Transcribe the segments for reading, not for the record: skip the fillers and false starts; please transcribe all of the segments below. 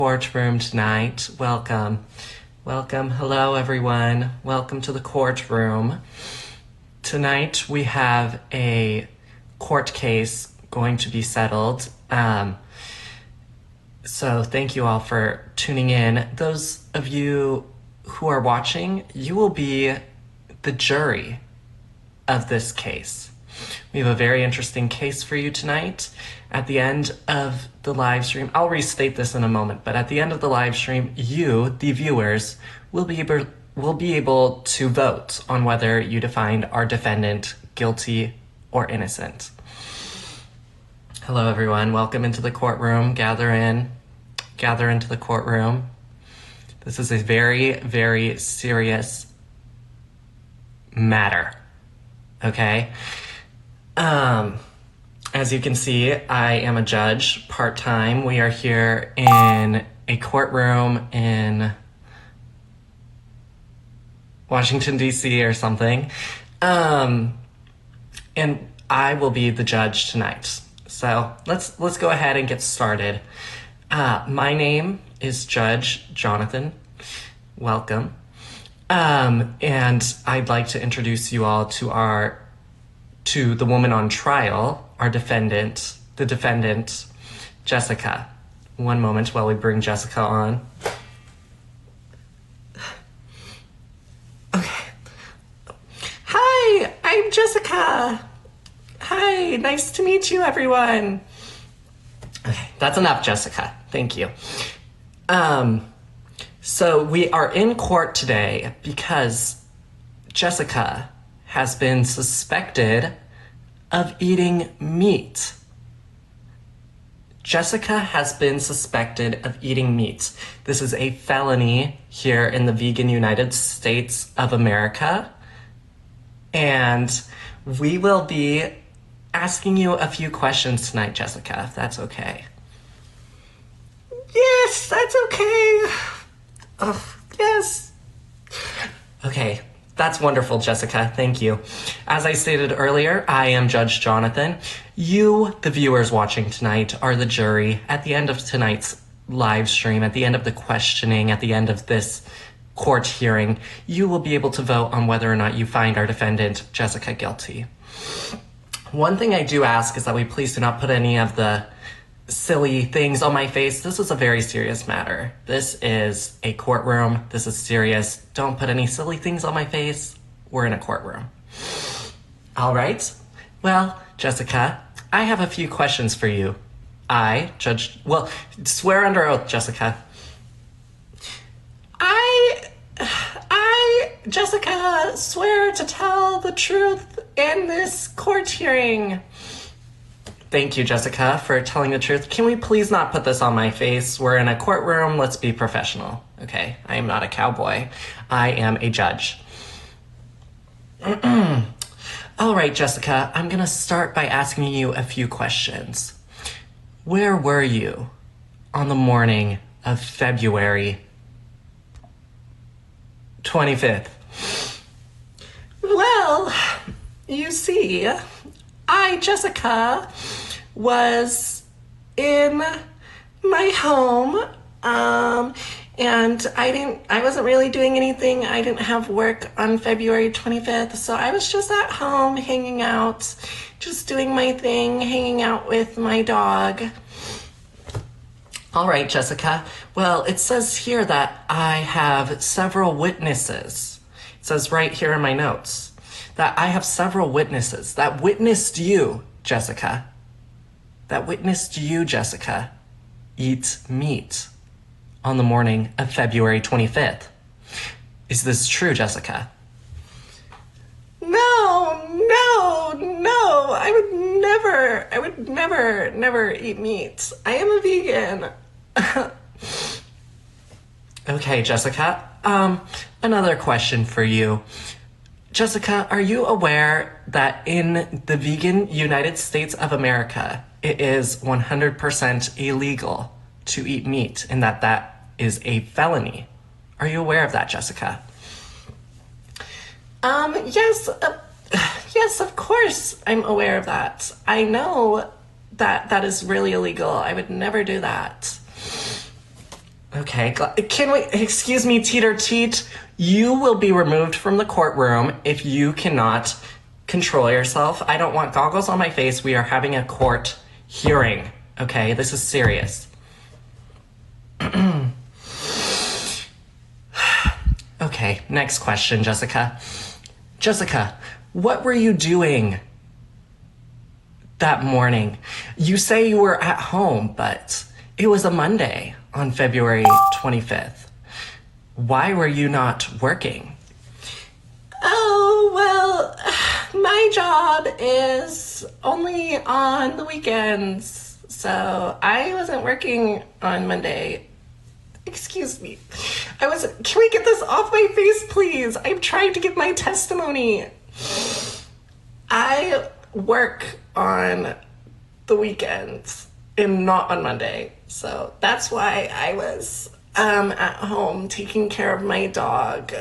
Courtroom tonight. Welcome. Welcome. Hello, everyone. Welcome to the courtroom. Tonight we have a court case going to be settled. So thank you all for tuning in. Those of you who are watching, you will be the jury of this case. We have a very interesting case for you tonight. At the end of the live stream, I'll restate this in a moment, but at the end of the live stream, you, the viewers, will be able to vote on whether you find our defendant guilty or innocent. Hello, everyone. Welcome into the courtroom. Gather into the courtroom. This is a very, very serious matter, okay? As you can see, I am a judge part-time. We are here in a courtroom in Washington, D.C. or something. And I will be the judge tonight. So let's go ahead and get started. My name is Judge Jonathan. Welcome. And I'd like to introduce you all to the woman on trial, the defendant, Jessica. One moment while we bring Jessica on. Okay. Hi, I'm Jessica. Hi, nice to meet you, everyone. Okay, that's enough, Jessica. Thank you. So we are in court today because Jessica has been suspected of eating meat. Jessica has been suspected of eating meat. This is a felony here in the vegan United States of America. And we will be asking you a few questions tonight, Jessica, if that's okay. Yes, that's okay. Oh, yes. Okay. That's wonderful, Jessica. Thank you. As I stated earlier, I am Judge Jonathan. You, the viewers watching tonight, are the jury. At the end of tonight's live stream, at the end of the questioning, at the end of this court hearing, you will be able to vote on whether or not you find our defendant, Jessica, guilty. One thing I do ask is that we please do not put any of the silly things on my face. This is a very serious matter. This is a courtroom. This is serious. Don't put any silly things on my face. We're in a courtroom. All right. Well, Jessica, I have a few questions for you. Swear under oath, Jessica. Jessica, swear to tell the truth in this court hearing. Thank you, Jessica, for telling the truth. Can we please not put this on my face? We're in a courtroom. Let's be professional. Okay, I am not a cowboy. I am a judge. All right, Jessica, I'm going to start by asking you a few questions. Where were you on the morning of February 25th? Well, you see, I, Jessica, was in my home, and I wasn't really doing anything. I didn't have work on February 25th, so I was just at home hanging out, just doing my thing, hanging out with my dog. All right, Jessica. Well, it says here that I have several witnesses. It says right here in my notes that I have several witnesses that witnessed you, Jessica. Eat meat on the morning of February 25th. Is this true, Jessica? No. I would never eat meat. I am a vegan. Okay, Jessica. Another question for you. Jessica, are you aware that in the vegan United States of America, it is 100% illegal to eat meat and that is a felony? Are you aware of that, Jessica? Yes, of course I'm aware of that. I know that is really illegal. I would never do that. Okay, can we, excuse me, Teeter Teet, you will be removed from the courtroom if you cannot control yourself. I don't want goggles on my face. We are having a court hearing, okay? This is serious. Okay, next question, Jessica. Jessica, what were you doing that morning? You say you were at home, but it was a Monday on February 25th. Why were you not working? Oh, well, my job is only on the weekends, so I wasn't working on Monday. Excuse me. Can we get this off my face, please? I'm trying to give my testimony. I work on the weekends and not on Monday. So that's why I was at home taking care of my dog.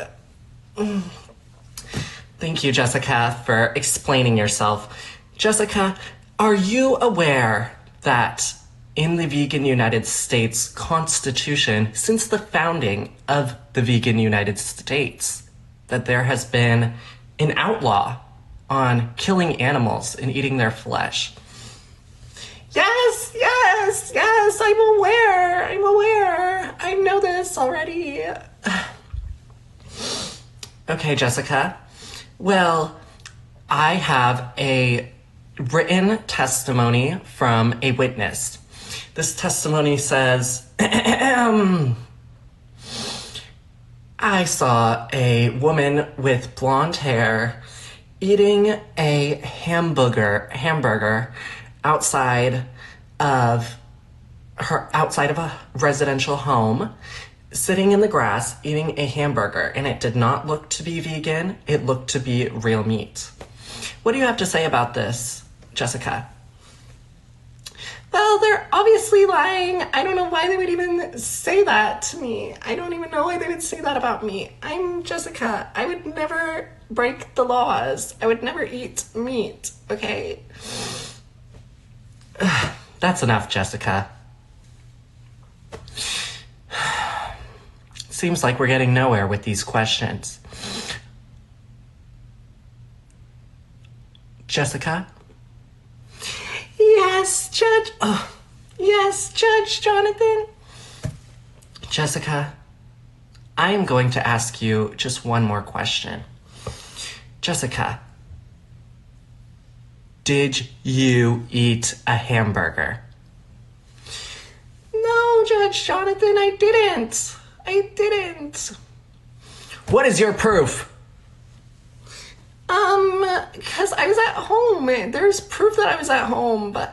Thank you, Jessica, for explaining yourself. Jessica, are you aware that in the Vegan United States Constitution, since the founding of the Vegan United States, that there has been an outlaw on killing animals and eating their flesh? Yes, I'm aware. I know this already. Okay, Jessica. Well, I have a written testimony from a witness. This testimony says, I saw a woman with blonde hair eating a hamburger outside of a residential home, sitting in the grass eating a hamburger, and it did not look to be vegan. It looked to be real meat. What do you have to say about this, Jessica? Well, they're obviously lying. I don't know why they would even say that to me. I don't even know why they would say that about me. I'm Jessica. I would never break the laws. I would never eat meat, okay? That's enough, Jessica. Seems like we're getting nowhere with these questions. Jessica? Yes, Judge. Oh, yes, Judge Jonathan. Jessica, I am going to ask you just one more question. Jessica, did you eat a hamburger? No, Judge Jonathan, I didn't. What is your proof? Because I was at home. There's proof that I was at home, but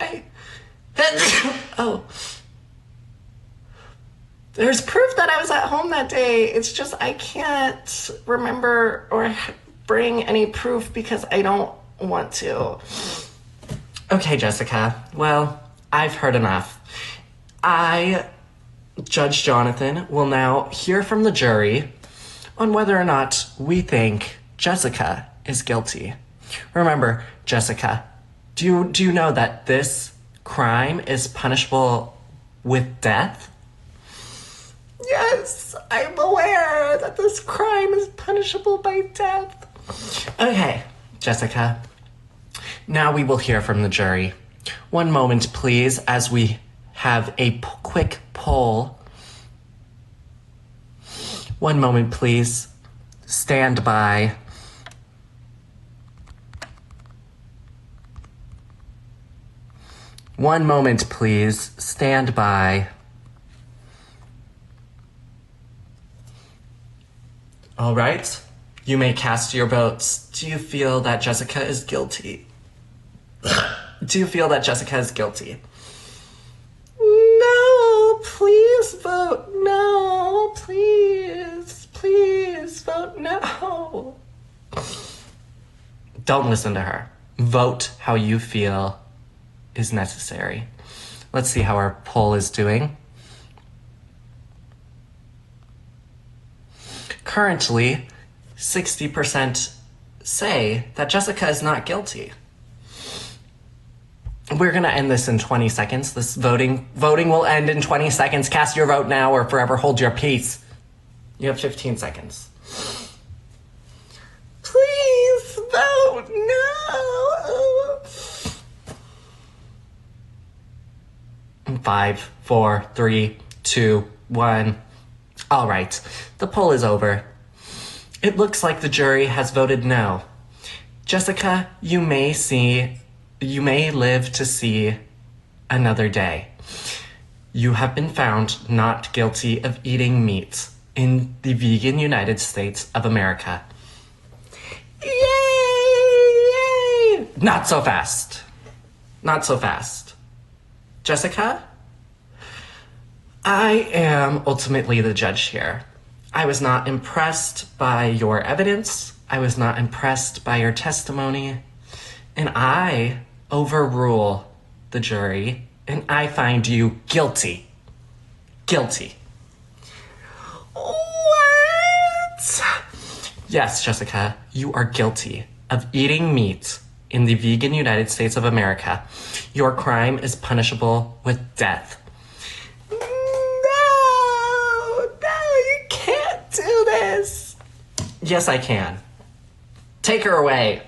there's proof that I was at home that day. It's just I can't remember or bring any proof because I don't want to. Okay, Jessica. Well, I've heard enough. Judge Jonathan, will now hear from the jury on whether or not we think Jessica is guilty. Remember, Jessica, do you know that this crime is punishable with death? Yes, I'm aware that this crime is punishable by death. Okay, Jessica. Now we will hear from the jury. One moment, please, as we have a quick poll. One moment, please. Stand by. One moment, please. Stand by. All right. You may cast your votes. Do you feel that Jessica is guilty? Do you feel that Jessica is guilty? No, please vote no. Please vote no. Don't listen to her. Vote how you feel is necessary. Let's see how our poll is doing. Currently, 60% say that Jessica is not guilty. We're gonna end this in 20 seconds. This voting will end in 20 seconds. Cast your vote now or forever hold your peace. You have 15 seconds. Please vote no. 5, 4, 3, 2, 1. All right, the poll is over. It looks like the jury has voted no. Jessica, you may live to see another day. You have been found not guilty of eating meat in the vegan United States of America. Yay! Not so fast. Not so fast. Jessica? I am ultimately the judge here. I was not impressed by your evidence. I was not impressed by your testimony. And I overrule the jury, and I find you guilty. Guilty. What? Yes, Jessica, you are guilty of eating meat in the vegan United States of America. Your crime is punishable with death. No, you can't do this. Yes, I can. Take her away.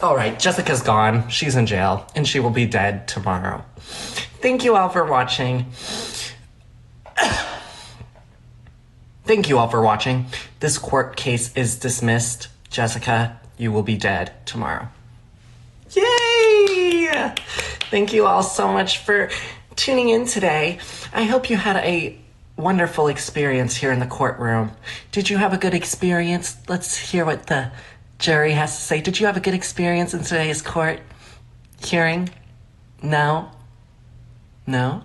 All right, Jessica's gone. She's in jail, and she will be dead tomorrow. Thank you all for watching. Thank you all for watching. This court case is dismissed. Jessica, you will be dead tomorrow. Yay! Thank you all so much for tuning in today. I hope you had a wonderful experience here in the courtroom. Did you have a good experience? Let's hear what the jury has to say. Did you have a good experience in today's court hearing? No? No?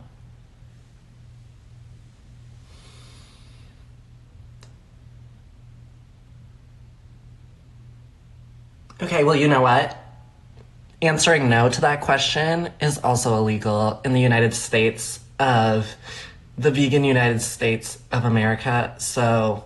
Okay, well, you know what? Answering no to that question is also illegal in the United States of the vegan United States of America, so